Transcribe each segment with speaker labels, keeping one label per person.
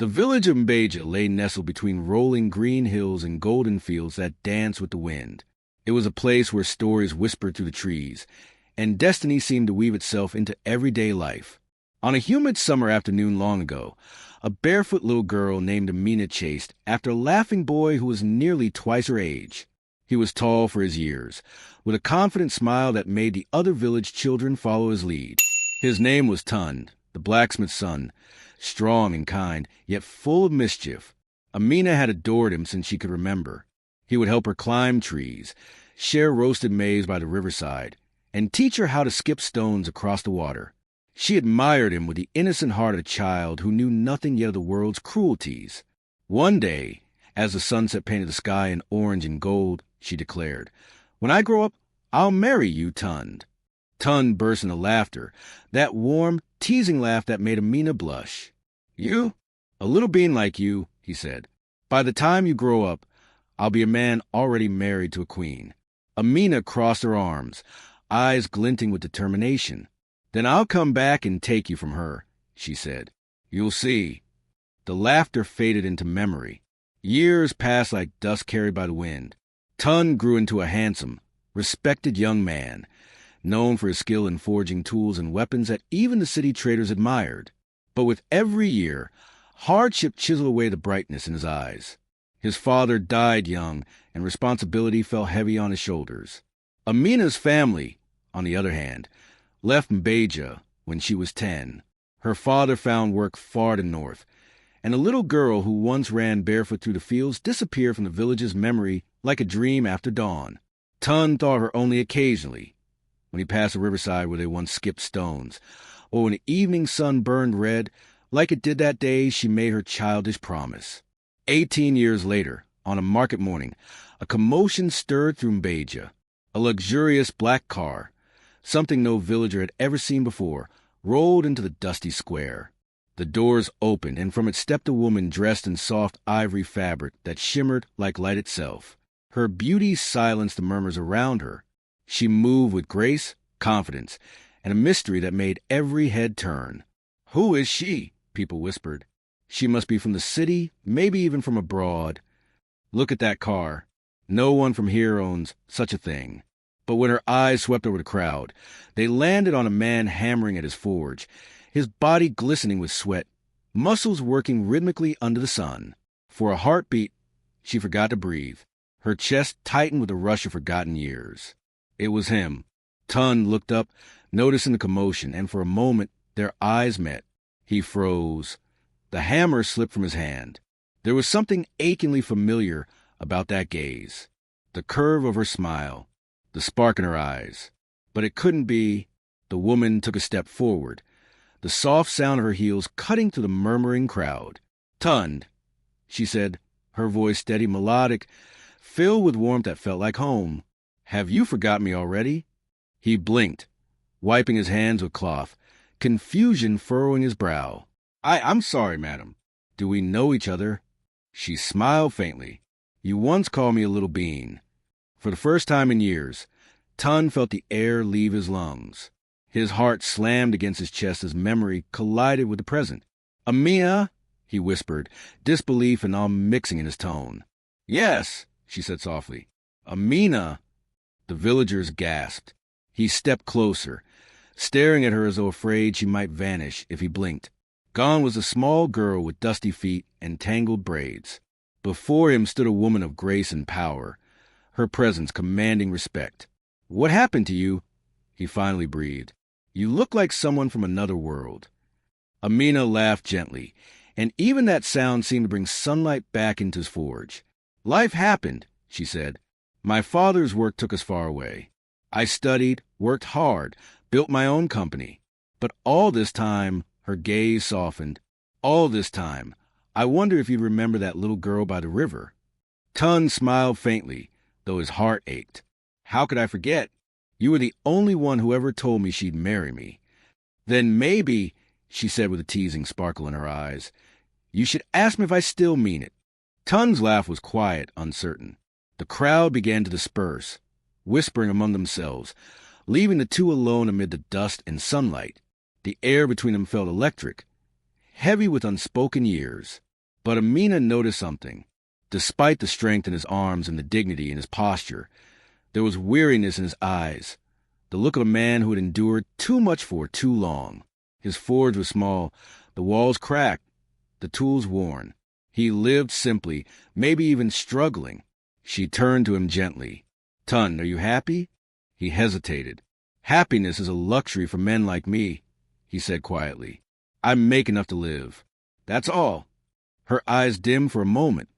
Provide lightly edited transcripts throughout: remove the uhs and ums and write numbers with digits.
Speaker 1: The village of Mbeja lay nestled between rolling green hills and golden fields that danced with the wind. It was a place where stories whispered through the trees, and destiny seemed to weave itself into everyday life. On a humid summer afternoon long ago, a barefoot little girl named Amina chased after a laughing boy who was nearly twice her age. He was tall for his years, with a confident smile that made the other village children follow his lead. His name was Tund, the blacksmith's son, strong and kind, yet full of mischief. Amina had adored him since she could remember. He would help her climb trees, share roasted maize by the riverside, and teach her how to skip stones across the water. She admired him with the innocent heart of a child who knew nothing yet of the world's cruelties. One day, as the sunset painted the sky in orange and gold, she declared, "When I grow up, I'll marry you, Tund." Tund burst into laughter, that warm, teasing laugh that made Amina blush. "You? A little being like you," he said. "By the time you grow up, I'll be a man already married to a queen." Amina crossed her arms, eyes glinting with determination. "Then I'll come back and take you from her," she said. "You'll see." The laughter faded into memory. Years passed like dust carried by the wind. Tund grew into a handsome, respected young man, known for his skill in forging tools and weapons that even the city traders admired. But with every year, hardship chiseled away the brightness in his eyes. His father died young, and responsibility fell heavy on his shoulders. Amina's family, on the other hand, left Mbeja when she was 10. Her father found work far to the north, and a little girl who once ran barefoot through the fields disappeared from the village's memory like a dream after dawn. Tund thought of her only occasionally, when he passed the riverside where they once skipped stones, or when the evening sun burned red, like it did that day she made her childish promise. 18 years later, on a market morning, a commotion stirred through Mbeja. A luxurious black car, something no villager had ever seen before, rolled into the dusty square. The doors opened, and from it stepped a woman dressed in soft ivory fabric that shimmered like light itself. Her beauty silenced the murmurs around her. She moved with grace, confidence, and a mystery that made every head turn. "Who is she?" people whispered. "She must be from the city, maybe even from abroad. Look at that car. No one from here owns such a thing." But when her eyes swept over the crowd, they landed on a man hammering at his forge, his body glistening with sweat, muscles working rhythmically under the sun. For a heartbeat, she forgot to breathe. Her chest tightened with the rush of forgotten years. It was him. Tund looked up, noticing the commotion, and for a moment their eyes met. He froze. The hammer slipped from his hand. There was something achingly familiar about that gaze. The curve of her smile, the spark in her eyes. But it couldn't be. The woman took a step forward, the soft sound of her heels cutting through the murmuring crowd. "Tund," she said, her voice steady, melodic, filled with warmth that felt like home. "Have you forgotten me already?" He blinked, wiping his hands with cloth, confusion furrowing his brow. I'm sorry, madam. Do we know each other?" She smiled faintly. "You once called me a little bean." For the first time in years, Tund felt the air leave his lungs. His heart slammed against his chest as memory collided with the present. "Amina," he whispered, disbelief and all mixing in his tone. "Yes," she said softly. "Amina." The villagers gasped. He stepped closer, staring at her as though afraid she might vanish if he blinked. Gone was a small girl with dusty feet and tangled braids. Before him stood a woman of grace and power, her presence commanding respect. "What happened to you?" he finally breathed. "You look like someone from another world." Amina laughed gently, and even that sound seemed to bring sunlight back into his forge. "Life happened," she said. "My father's work took us far away. I studied, worked hard, built my own company. But all this time," her gaze softened, "all this time, I wonder if you'd remember that little girl by the river." Tund smiled faintly, though his heart ached. "How could I forget? You were the only one who ever told me she'd marry me." "Then maybe," she said with a teasing sparkle in her eyes, "you should ask me if I still mean it." Tund's laugh was quiet, uncertain. The crowd began to disperse, whispering among themselves, leaving the two alone amid the dust and sunlight. The air between them felt electric, heavy with unspoken years. But Amina noticed something. Despite the strength in his arms and the dignity in his posture, there was weariness in his eyes, the look of a man who had endured too much for too long. His forge was small, the walls cracked, the tools worn. He lived simply, maybe even struggling. She turned to him gently. "Tun, are you happy?" He hesitated. "Happiness is a luxury for men like me," he said quietly. "I make enough to live. That's all." Her eyes dimmed for a moment.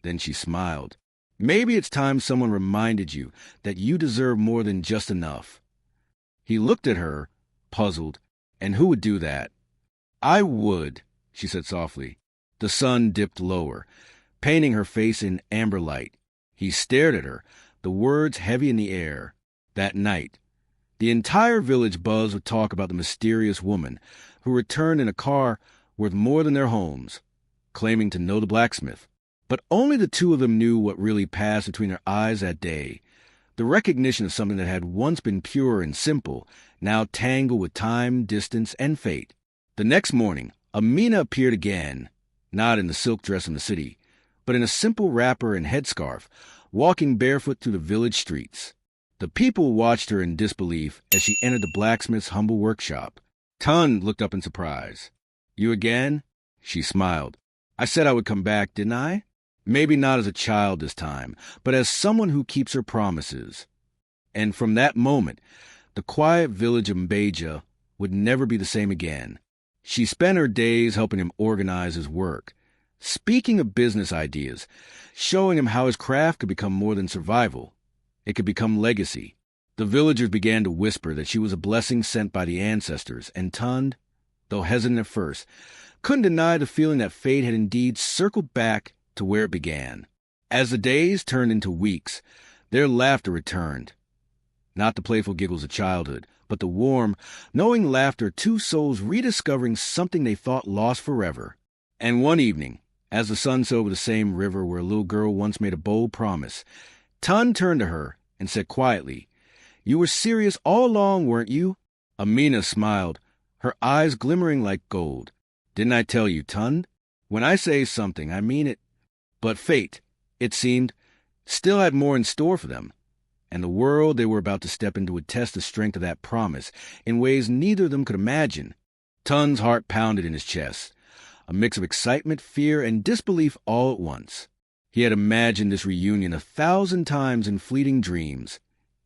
Speaker 1: Then she smiled. "Maybe it's time someone reminded you that you deserve more than just enough." He looked at her, puzzled. "And who would do that?" "I would," she said softly. The sun dipped lower, painting her face in amber light. He stared at her, the words heavy in the air. That night, the entire village buzzed with talk about the mysterious woman who returned in a car worth more than their homes, claiming to know the blacksmith. But only the two of them knew what really passed between their eyes that day. The recognition of something that had once been pure and simple, now tangled with time, distance, and fate. The next morning, Amina appeared again, not in the silk dress from the city, but in a simple wrapper and headscarf, walking barefoot through the village streets. The people watched her in disbelief as she entered the blacksmith's humble workshop. Tun looked up in surprise. "You again?" She smiled. "I said I would come back, didn't I? Maybe not as a child this time, but as someone who keeps her promises." And from that moment, the quiet village of Mbeja would never be the same again. She spent her days helping him organize his work, speaking of business ideas, showing him how his craft could become more than survival. It could become legacy. The villagers began to whisper that she was a blessing sent by the ancestors, and Tun, though hesitant at first, couldn't deny the feeling that fate had indeed circled back to where it began. As the days turned into weeks, their laughter returned. Not the playful giggles of childhood, but the warm, knowing laughter of two souls rediscovering something they thought lost forever. And one evening, as the sun set over the same river where a little girl once made a bold promise, Tun turned to her and said quietly, "You were serious all along, weren't you?" Amina smiled, her eyes glimmering like gold. "Didn't I tell you, Tun? When I say something, I mean it." But fate, it seemed, still had more in store for them, and the world they were about to step into would test the strength of that promise in ways neither of them could imagine. Tun's heart pounded in his chest, a mix of excitement, fear, and disbelief all at once. He had imagined this reunion 1,000 times in fleeting dreams,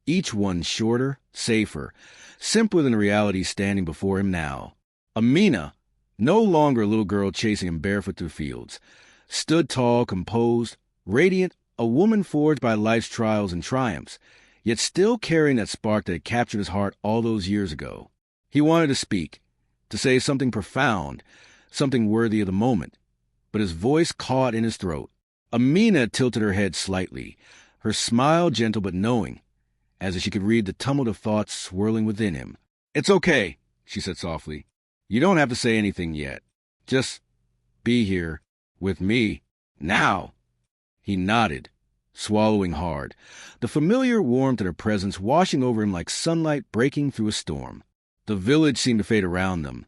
Speaker 1: each one shorter, safer, simpler than the reality standing before him now. Amina, no longer a little girl chasing him barefoot through fields, stood tall, composed, radiant, a woman forged by life's trials and triumphs, yet still carrying that spark that had captured his heart all those years ago. He wanted to speak, to say something profound, something worthy of the moment, but his voice caught in his throat. Amina tilted her head slightly, her smile gentle but knowing, as if she could read the tumult of thoughts swirling within him. "It's okay," she said softly. "You don't have to say anything yet. Just be here, with me, now." He nodded, swallowing hard, the familiar warmth of her presence washing over him like sunlight breaking through a storm. The village seemed to fade around them,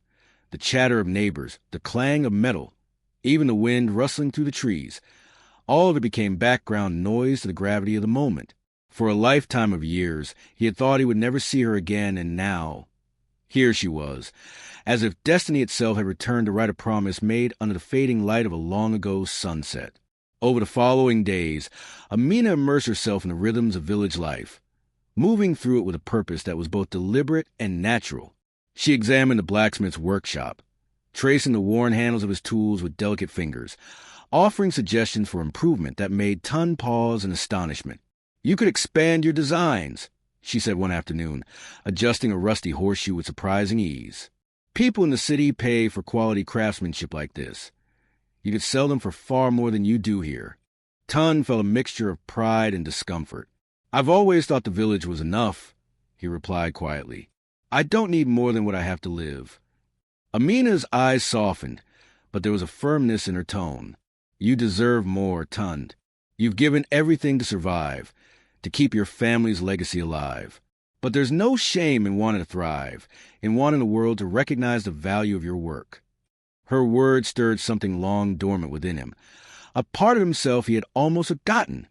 Speaker 1: the chatter of neighbors, the clang of metal, even the wind rustling through the trees. All of it became background noise to the gravity of the moment. For a lifetime of years, he had thought he would never see her again, and now, here she was, as if destiny itself had returned to write a promise made under the fading light of a long-ago sunset. Over the following days, Amina immersed herself in the rhythms of village life, moving through it with a purpose that was both deliberate and natural. She examined the blacksmith's workshop, tracing the worn handles of his tools with delicate fingers, offering suggestions for improvement that made Tun pause in astonishment. "You could expand your designs," she said one afternoon, adjusting a rusty horseshoe with surprising ease. "People in the city pay for quality craftsmanship like this. You could sell them for far more than you do here." Tun felt a mixture of pride and discomfort. "I've always thought the village was enough," he replied quietly. "I don't need more than what I have to live." Amina's eyes softened, but there was a firmness in her tone. "You deserve more, Tun. You've given everything to survive, to keep your family's legacy alive. But there's no shame in wanting to thrive, in wanting the world to recognize the value of your work." Her words stirred something long dormant within him, a part of himself he had almost forgotten,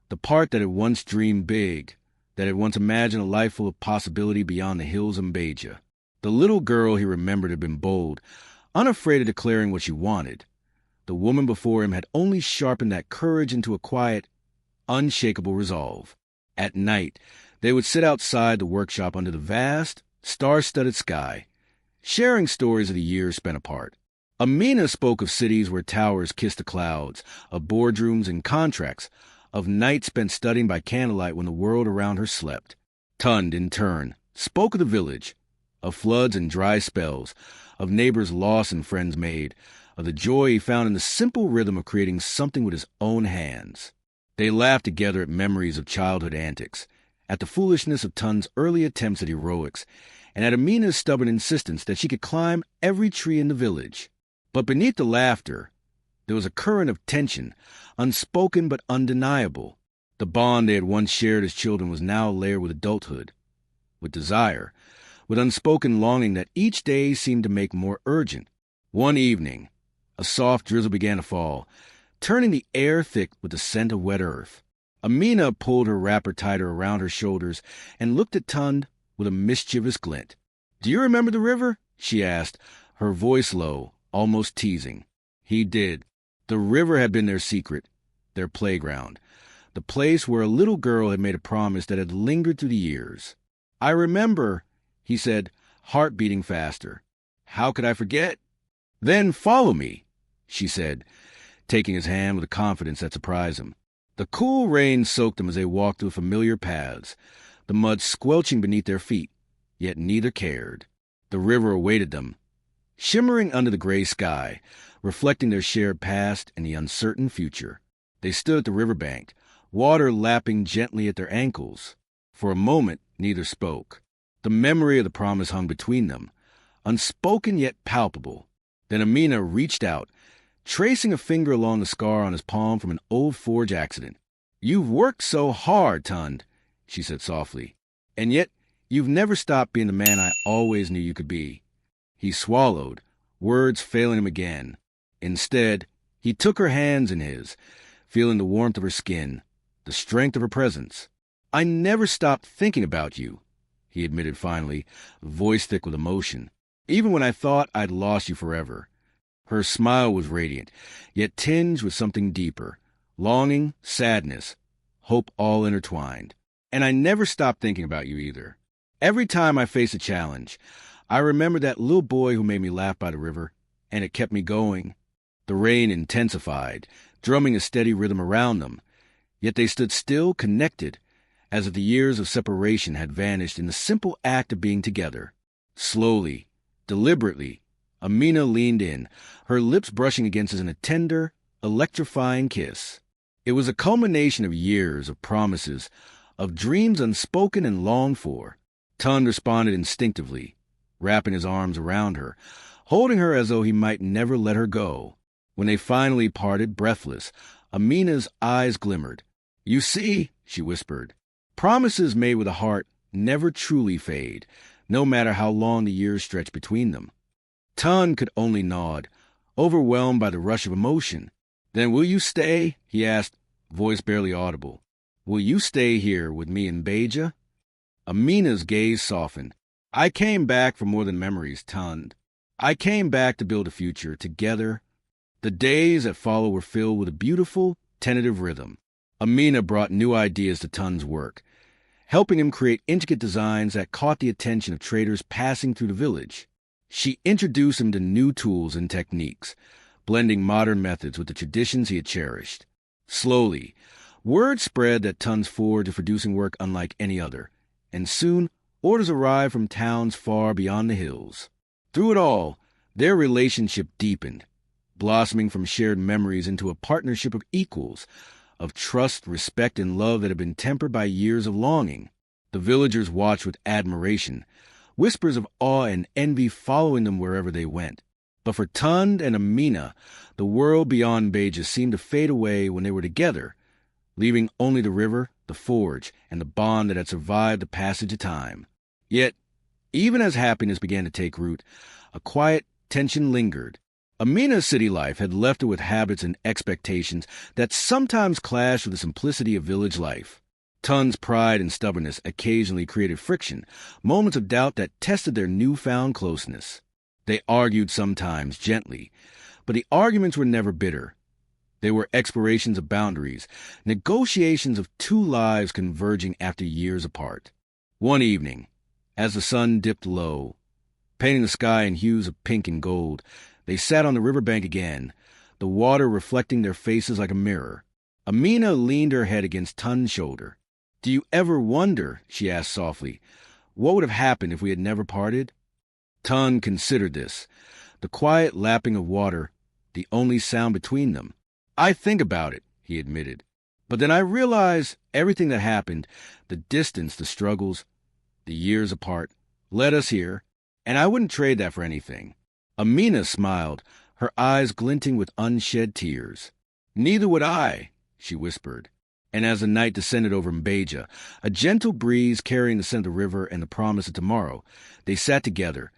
Speaker 1: the part that had once dreamed big, that had once imagined a life full of possibility beyond the hills of Mbeja. The little girl he remembered had been bold, unafraid of declaring what she wanted. The woman before him had only sharpened that courage into a quiet, unshakable resolve. At night, they would sit outside the workshop under the vast, star-studded sky, sharing stories of the years spent apart. Amina spoke of cities where towers kissed the clouds, of boardrooms and contracts, of nights spent studying by candlelight when the world around her slept. Tund, in turn, spoke of the village, of floods and dry spells, of neighbors lost and friends made, of the joy he found in the simple rhythm of creating something with his own hands. They laughed together at memories of childhood antics, at the foolishness of Tund's early attempts at heroics, and at Amina's stubborn insistence that she could climb every tree in the village. But beneath the laughter, there was a current of tension, unspoken but undeniable. The bond they had once shared as children was now layered with adulthood, with desire, with unspoken longing that each day seemed to make more urgent. One evening, a soft drizzle began to fall, turning the air thick with the scent of wet earth. Amina pulled her wrapper tighter around her shoulders and looked at Tund with a mischievous glint. "Do you remember the river?" she asked, her voice low, almost teasing. He did. The river had been their secret, their playground, the place where a little girl had made a promise that had lingered through the years. "I remember," he said, heart beating faster. "How could I forget?" "Then follow me," she said, taking his hand with a confidence that surprised him. The cool rain soaked them as they walked through familiar paths, the mud squelching beneath their feet, yet neither cared. The river awaited them, shimmering under the gray sky, reflecting their shared past and the uncertain future. They stood at the riverbank, water lapping gently at their ankles. For a moment, neither spoke. The memory of the promise hung between them, unspoken yet palpable. Then Amina reached out, tracing a finger along the scar on his palm from an old forge accident. "You've worked so hard, Tund," she said softly, "and yet you've never stopped being the man I always knew you could be." He swallowed, words failing him again. Instead, he took her hands in his, feeling the warmth of her skin, the strength of her presence. "I never stopped thinking about you," he admitted finally, voice thick with emotion, "even when I thought I'd lost you forever." Her smile was radiant, yet tinged with something deeper, longing, sadness, hope all intertwined. "And I never stopped thinking about you either. Every time I face a challenge, I remember that little boy who made me laugh by the river, and it kept me going." The rain intensified, drumming a steady rhythm around them, yet they stood still, connected, as if the years of separation had vanished in the simple act of being together. Slowly, deliberately, Amina leaned in, her lips brushing against his in a tender, electrifying kiss. It was a culmination of years of promises, of dreams unspoken and longed for. Tund responded instinctively, wrapping his arms around her, holding her as though he might never let her go. When they finally parted, breathless, Amina's eyes glimmered. "You see," she whispered, "promises made with a heart never truly fade, no matter how long the years stretch between them." Tund could only nod, overwhelmed by the rush of emotion. "Then will you stay?" he asked, voice barely audible. "Will you stay here with me in Mbeja?" Amina's gaze softened. "I came back for more than memories, Tund. I came back to build a future, together." The days that followed were filled with a beautiful, tentative rhythm. Amina brought new ideas to Tund's work, helping him create intricate designs that caught the attention of traders passing through the village. She introduced him to new tools and techniques, blending modern methods with the traditions he had cherished. Slowly, word spread that Tund's forge was producing work unlike any other, and soon orders arrived from towns far beyond the hills. Through it all, their relationship deepened, blossoming from shared memories into a partnership of equals, of trust, respect, and love that had been tempered by years of longing. The villagers watched with admiration, whispers of awe and envy following them wherever they went. But for Tund and Amina, the world beyond Mbeja seemed to fade away when they were together, leaving only the river, the forge, and the bond that had survived the passage of time. Yet, even as happiness began to take root, a quiet tension lingered. Amina's city life had left her with habits and expectations that sometimes clashed with the simplicity of village life. Tun's pride and stubbornness occasionally created friction, moments of doubt that tested their newfound closeness. They argued sometimes gently, but the arguments were never bitter. They were explorations of boundaries, negotiations of two lives converging after years apart. One evening, as the sun dipped low, painting the sky in hues of pink and gold, they sat on the riverbank again, the water reflecting their faces like a mirror. Amina leaned her head against Tun's shoulder. "Do you ever wonder," she asked softly, "what would have happened if we had never parted?" Tun considered this, the quiet lapping of water, the only sound between them. "I think about it," he admitted. "But then I realize everything that happened, the distance, the struggles, the years apart, led us here, and I wouldn't trade that for anything." Amina smiled, her eyes glinting with unshed tears. "Neither would I," she whispered. And as the night descended over Mbeja, a gentle breeze carrying the scent of the river and the promise of tomorrow, they sat together,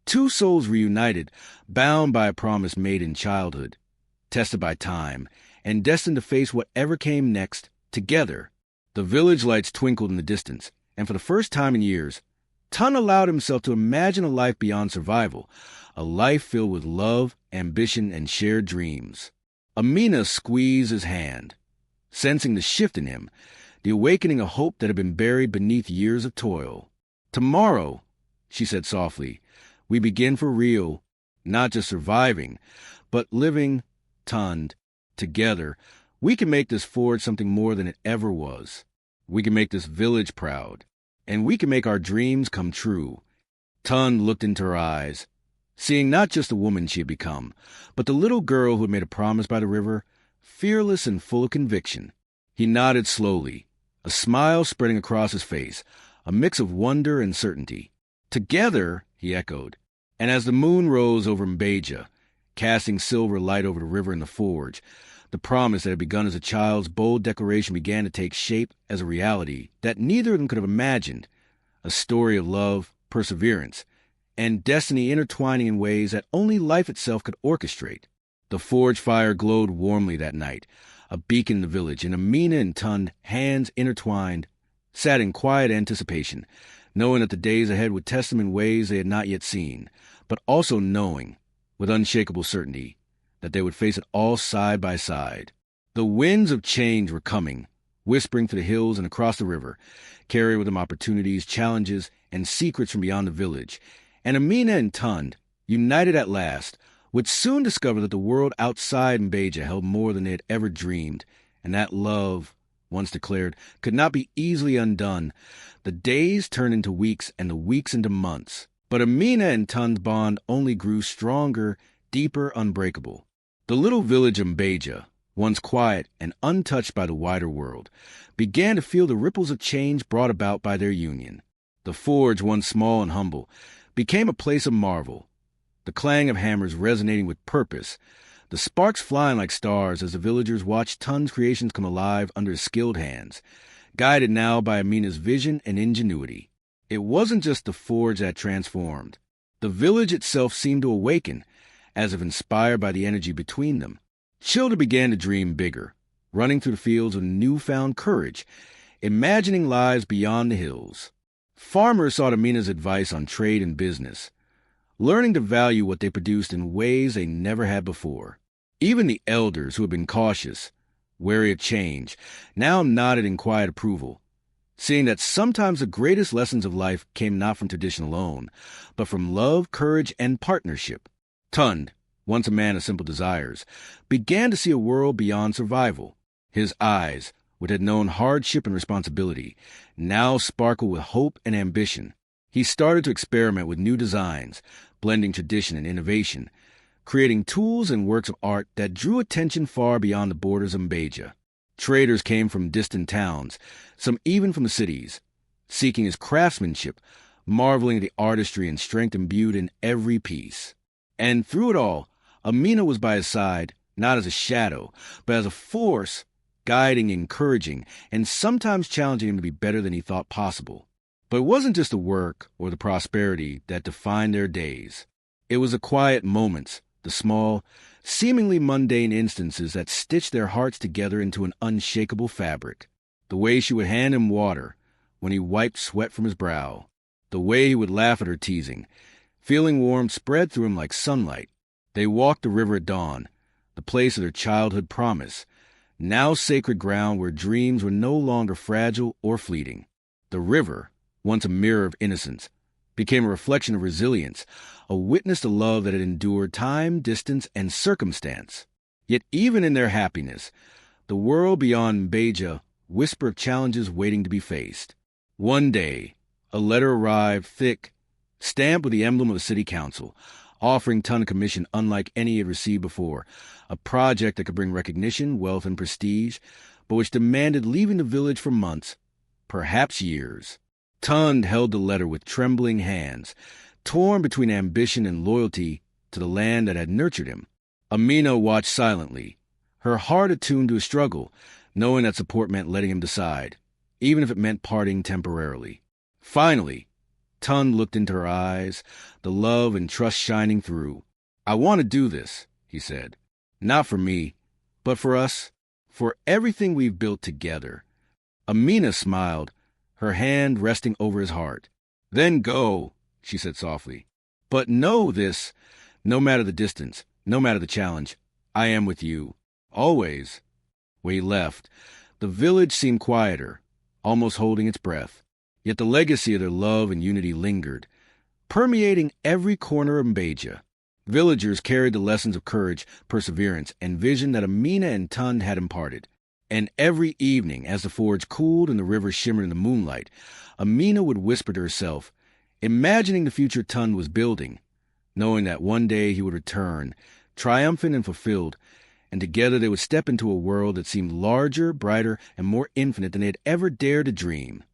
Speaker 1: two souls reunited, bound by a promise made in childhood, tested by time, and destined to face whatever came next, together. The village lights twinkled in the distance, and for the first time in years, Tun allowed himself to imagine a life beyond survival, a life filled with love, ambition, and shared dreams. Amina squeezed his hand, sensing the shift in him, the awakening of hope that had been buried beneath years of toil. "Tomorrow," she said softly, "we begin for real, not just surviving, but living, Tun, together. We can make this forge something more than it ever was. We can make this village proud, and we can make our dreams come true." Tun looked into her eyes, seeing not just the woman she had become, but the little girl who had made a promise by the river, fearless and full of conviction. He nodded slowly, a smile spreading across his face, a mix of wonder and certainty. "Together," he echoed, and as the moon rose over Mbeja, casting silver light over the river and the forge, the promise that had begun as a child's bold declaration began to take shape as a reality that neither of them could have imagined, a story of love, perseverance, and destiny intertwining in ways that only life itself could orchestrate. The forge fire glowed warmly that night, a beacon in the village, and Amina and Tun, hands intertwined, sat in quiet anticipation, knowing that the days ahead would test them in ways they had not yet seen, but also knowing, with unshakable certainty, that they would face it all side by side. The winds of change were coming, whispering through the hills and across the river, carrying with them opportunities, challenges, and secrets from beyond the village. And Amina and Tun, united at last, would soon discover that the world outside Mbeja held more than they had ever dreamed, and that love, once declared, could not be easily undone. The days turned into weeks, and the weeks into months. But Amina and Tun's bond only grew stronger, deeper, unbreakable. The little village of Mbeja, once quiet and untouched by the wider world, began to feel the ripples of change brought about by their union. The forge, once small and humble, became a place of marvel, the clang of hammers resonating with purpose, the sparks flying like stars as the villagers watched Tun's creations come alive under his skilled hands, guided now by Amina's vision and ingenuity. It wasn't just the forge that transformed. The village itself seemed to awaken, as if inspired by the energy between them. Children began to dream bigger, running through the fields with newfound courage, imagining lives beyond the hills. Farmers sought Amina's advice on trade and business, learning to value what they produced in ways they never had before. Even the elders, who had been cautious, wary of change, now nodded in quiet approval, seeing that sometimes the greatest lessons of life came not from tradition alone, but from love, courage, and partnership. Tun, once a man of simple desires, began to see a world beyond survival. His eyes, which had known hardship and responsibility, now sparkled with hope and ambition. He started to experiment with new designs, blending tradition and innovation, creating tools and works of art that drew attention far beyond the borders of Mbeja. Traders came from distant towns, some even from the cities, seeking his craftsmanship, marveling at the artistry and strength imbued in every piece. And through it all, Amina was by his side, not as a shadow, but as a force, guiding, encouraging, and sometimes challenging him to be better than he thought possible. But it wasn't just the work or the prosperity that defined their days. It was the quiet moments, the small, seemingly mundane instances that stitched their hearts together into an unshakable fabric. The way she would hand him water when he wiped sweat from his brow. The way he would laugh at her teasing, feeling warmth spread through him like sunlight. They walked the river at dawn, the place of their childhood promise, now sacred ground where dreams were no longer fragile or fleeting. The river, once a mirror of innocence, became a reflection of resilience, a witness to love that had endured time, distance, and circumstance. Yet even in their happiness, the world beyond Mbeja whispered of challenges waiting to be faced. One day, a letter arrived, thick, stamped with the emblem of the city council, offering Ton a commission unlike any he had received before, a project that could bring recognition, wealth, and prestige, but which demanded leaving the village for months, perhaps years. Ton held the letter with trembling hands, torn between ambition and loyalty to the land that had nurtured him. Amina watched silently, her heart attuned to his struggle, knowing that support meant letting him decide, even if it meant parting temporarily. Finally, Ton looked into her eyes, the love and trust shining through. "I want to do this," he said. "Not for me, but for us, for everything we've built together." Amina smiled, her hand resting over his heart. "Then go," she said softly. "But know this, no matter the distance, no matter the challenge, I am with you, always." When he left, the village seemed quieter, almost holding its breath. Yet the legacy of their love and unity lingered, permeating every corner of Mbeja. Villagers carried the lessons of courage, perseverance, and vision that Amina and Ton had imparted. And every evening, as the forge cooled and the river shimmered in the moonlight, Amina would whisper to herself, imagining the future Ton was building, knowing that one day he would return, triumphant and fulfilled, and together they would step into a world that seemed larger, brighter, and more infinite than they had ever dared to dream.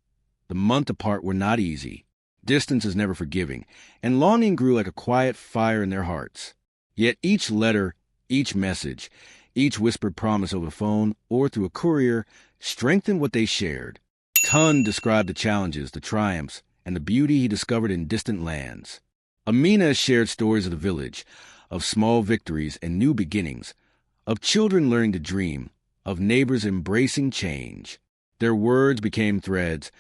Speaker 1: The months apart were not easy. Distance is never forgiving, and longing grew like a quiet fire in their hearts. Yet each letter, each message, each whispered promise over the phone or through a courier strengthened what they shared. Ton described the challenges, the triumphs, and the beauty he discovered in distant lands. Amina shared stories of the village, of small victories and new beginnings, of children learning to dream, of neighbors embracing change. Their words became threads,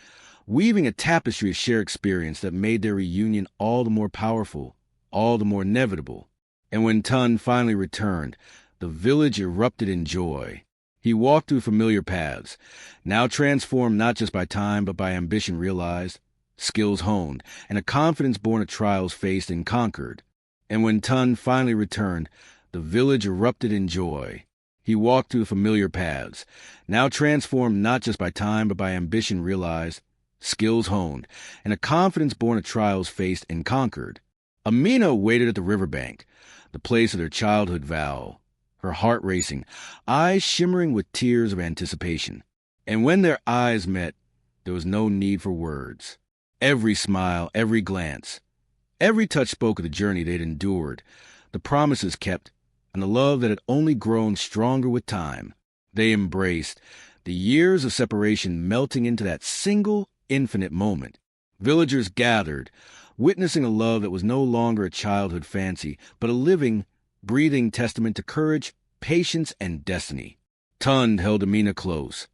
Speaker 1: weaving a tapestry of shared experience that made their reunion all the more powerful, all the more inevitable. And when Ton finally returned, the village erupted in joy. He walked through familiar paths, now transformed not just by time but by ambition realized, skills honed, and a confidence born of trials faced and conquered. And when Ton finally returned, the village erupted in joy. He walked through familiar paths, now transformed not just by time but by ambition realized, skills honed, and a confidence born of trials faced and conquered. Amina waited at the riverbank, the place of their childhood vow, her heart racing, eyes shimmering with tears of anticipation. And when their eyes met, there was no need for words. Every smile, every glance, every touch spoke of the journey they'd endured, the promises kept, and the love that had only grown stronger with time. They embraced, the years of separation melting into that single, infinite moment. Villagers gathered, witnessing a love that was no longer a childhood fancy, but a living, breathing testament to courage, patience, and destiny. Ton held Amina close,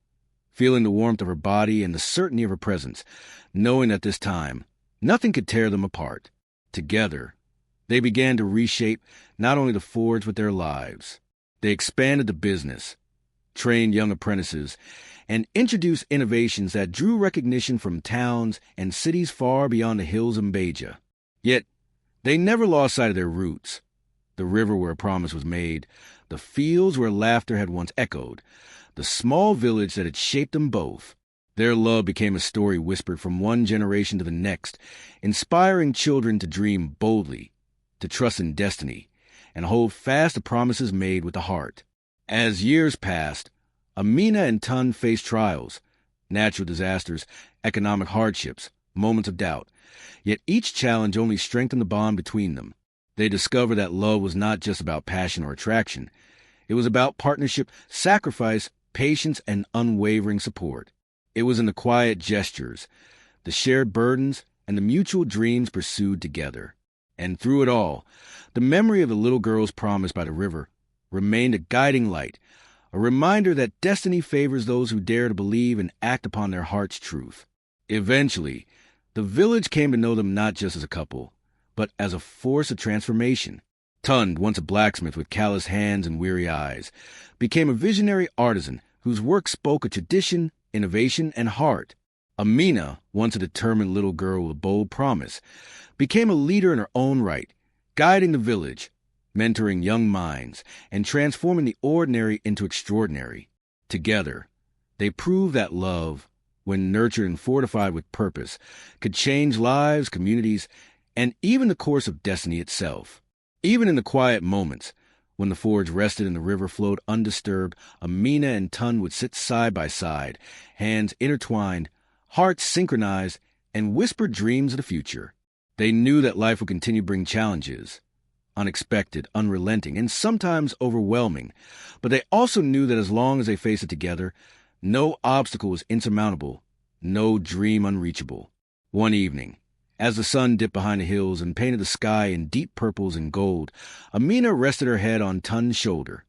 Speaker 1: feeling the warmth of her body and the certainty of her presence, knowing that this time, nothing could tear them apart. Together, they began to reshape not only the forge but their lives. They expanded the business, trained young apprentices, and introduced innovations that drew recognition from towns and cities far beyond the hills of Mbeja. Yet, they never lost sight of their roots. The river where a promise was made, the fields where laughter had once echoed, the small village that had shaped them both. Their love became a story whispered from one generation to the next, inspiring children to dream boldly, to trust in destiny, and hold fast the promises made with the heart. As years passed, Amina and Ton faced trials, natural disasters, economic hardships, moments of doubt. Yet each challenge only strengthened the bond between them. They discovered that love was not just about passion or attraction. It was about partnership, sacrifice, patience, and unwavering support. It was in the quiet gestures, the shared burdens, and the mutual dreams pursued together. And through it all, the memory of the little girl's promise by the river remained a guiding light, a reminder that destiny favors those who dare to believe and act upon their heart's truth. Eventually, the village came to know them not just as a couple, but as a force of transformation. Tund, once a blacksmith with calloused hands and weary eyes, became a visionary artisan whose work spoke of tradition, innovation, and heart. Amina, once a determined little girl with a bold promise, became a leader in her own right, guiding the village, mentoring young minds, and transforming the ordinary into extraordinary. Together, they proved that love, when nurtured and fortified with purpose, could change lives, communities, and even the course of destiny itself. Even in the quiet moments, when the forge rested and the river flowed undisturbed, Amina and Tund would sit side by side, hands intertwined, hearts synchronized, and whisper dreams of the future. They knew that life would continue to bring challenges, unexpected, unrelenting, and sometimes overwhelming, but they also knew that as long as they faced it together, no obstacle was insurmountable, no dream unreachable. One evening, as the sun dipped behind the hills and painted the sky in deep purples and gold, Amina rested her head on Tund's shoulder,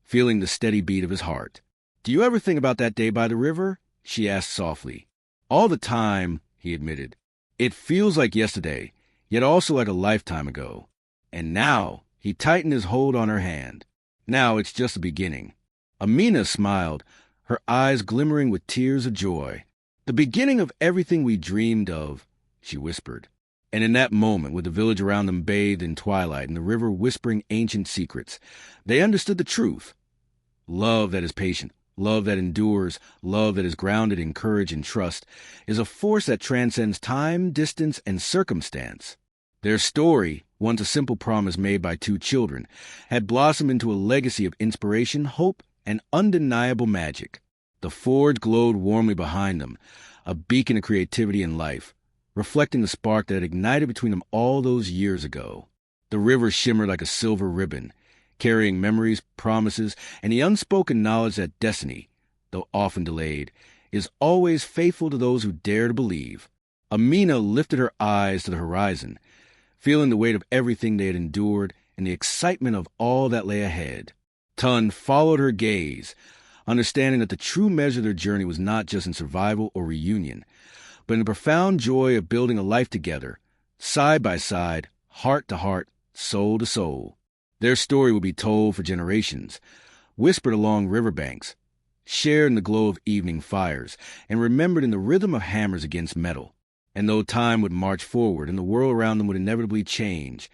Speaker 1: feeling the steady beat of his heart. "Do you ever think about that day by the river?" she asked softly. "All the time," he admitted. "It feels like yesterday, yet also like a lifetime ago. And now," he tightened his hold on her hand, "now it's just the beginning." Amina smiled, her eyes glimmering with tears of joy. "The beginning of everything we dreamed of," she whispered. And in that moment, with the village around them bathed in twilight and the river whispering ancient secrets, they understood the truth. Love that is patient, love that endures, love that is grounded in courage and trust, is a force that transcends time, distance, and circumstance. Their story, once a simple promise made by two children, had blossomed into a legacy of inspiration, hope, and undeniable magic. The forge glowed warmly behind them, a beacon of creativity and life, reflecting the spark that had ignited between them all those years ago. The river shimmered like a silver ribbon, carrying memories, promises, and the unspoken knowledge that destiny, though often delayed, is always faithful to those who dare to believe. Amina lifted her eyes to the horizon, feeling the weight of everything they had endured and the excitement of all that lay ahead. Tund followed her gaze, understanding that the true measure of their journey was not just in survival or reunion, but in the profound joy of building a life together, side by side, heart to heart, soul to soul. Their story would be told for generations, whispered along riverbanks, shared in the glow of evening fires, and remembered in the rhythm of hammers against metal. And though time would march forward and the world around them would inevitably change,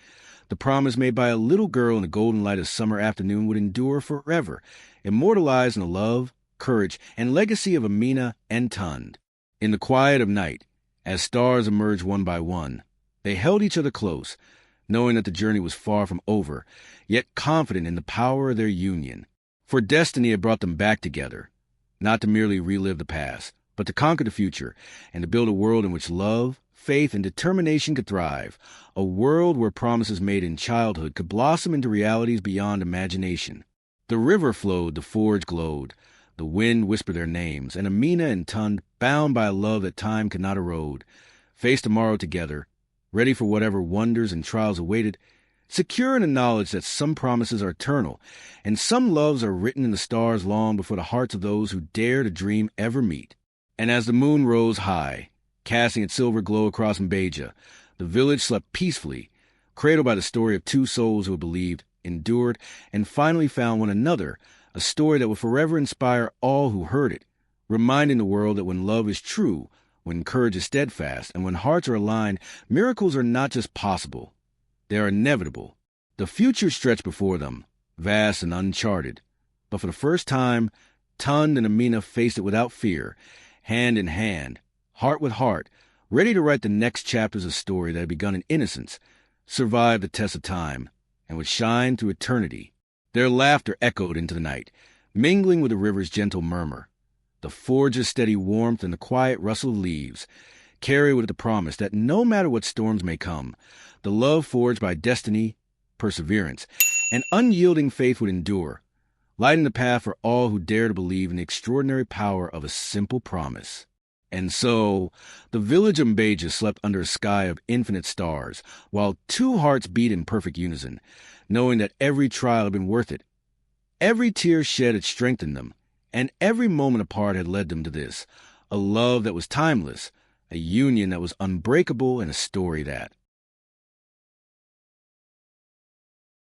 Speaker 1: the promise made by a little girl in the golden light of summer afternoon would endure forever, immortalized in the love, courage, and legacy of Amina and Tund. In the quiet of night, as stars emerged one by one, they held each other close, knowing that the journey was far from over, yet confident in the power of their union. For destiny had brought them back together, not to merely relive the past, but to conquer the future and to build a world in which love, faith, and determination could thrive, a world where promises made in childhood could blossom into realities beyond imagination. The river flowed, the forge glowed, the wind whispered their names, and Amina and Tund, bound by a love that time could not erode, faced tomorrow together, ready for whatever wonders and trials awaited, secure in the knowledge that some promises are eternal, and some loves are written in the stars long before the hearts of those who dare to dream ever meet. And as the moon rose high, casting its silver glow across Mbeja, the village slept peacefully, cradled by the story of two souls who had believed, endured, and finally found one another, a story that will forever inspire all who heard it, reminding the world that when love is true, when courage is steadfast, and when hearts are aligned, miracles are not just possible, they are inevitable. The future stretched before them, vast and uncharted, but for the first time, Tund and Amina faced it without fear, hand in hand, heart with heart, ready to write the next chapters of story that had begun in innocence, survived the test of time, and would shine through eternity. Their laughter echoed into the night, mingling with the river's gentle murmur. The forge's steady warmth and the quiet rustle of leaves carried with it the promise that no matter what storms may come, the love forged by destiny, perseverance, and unyielding faith would endure, lighting the path for all who dare to believe in the extraordinary power of a simple promise. And so, the village of Mbeja slept under a sky of infinite stars, while two hearts beat in perfect unison, knowing that every trial had been worth it. Every tear shed had strengthened them, and every moment apart had led them to this, a love that was timeless, a union that was unbreakable, and a story that,